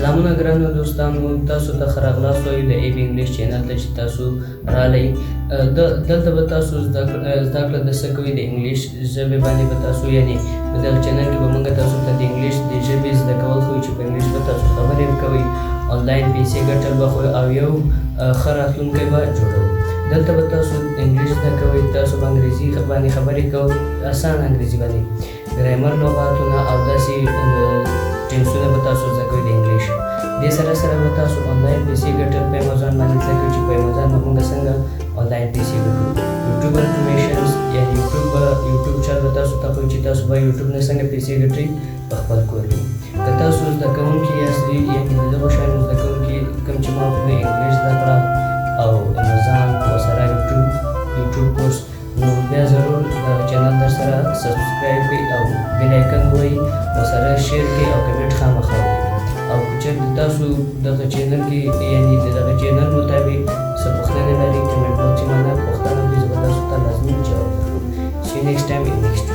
سلامونه ګرانو دوستانو، تاسو ته ښه راغلاست وایو د ایب انګلیش چینل ته چې تاسو راغلئ. دلته به تاسو زده کړه د څه کوئ د انګلیش ژبې باندې به تاسو یعنې په دغه چینل کې به موږ تاسو ته د انګلیش د ژبې زده کول ښیو چې په انګلیش به تاسو خبرې کوئ، آنلاین پیسې ګټل به ښیو او یو ښه راتلونکی به جوړوو. دلته به تاسو انګلیش زده کوئ، تاسو به انګریزي باندې خبرې کوئ، اسان انګریزي باندې ګرامر لغاتونه او داسې ټینسونه به تاسو زده کوئ د انګلیش. دې سره سره به تاسو آنلاین پیسې ګټل په امازون باندې زده کوئ چې په امازون به موږ څنګه آنلاین پیسې ګټو. یوټیوب انفارمیشنز یعنې یوټیوب چل به تاسو ته ښیو چې تاسو به یوټیوب نه څنګه پیسې ګټئ په خپل کور کې. که تاسو زده کوونکي یاست یعنې د دغو شیانو زده کوونکي کوم چې ما وکړئ انګلیش زده کړه او امازون ورسره یوټیوب کورس، نو بیا ضرور دغه چینل در سره سبسکرایب کړئ او بیل آیکن ووهئ، ورسره شیر کړئ او کمنټ خامخا وکړئ. او که چېرته تاسو دغه چینل کې یعنې د دغه چینل مطابق څه پوښتنې لرئ کمنټ باکس کې ماته پوښتنه وکړئ، زه به تاسو ته لازمي جواب درکړم. See you next time in next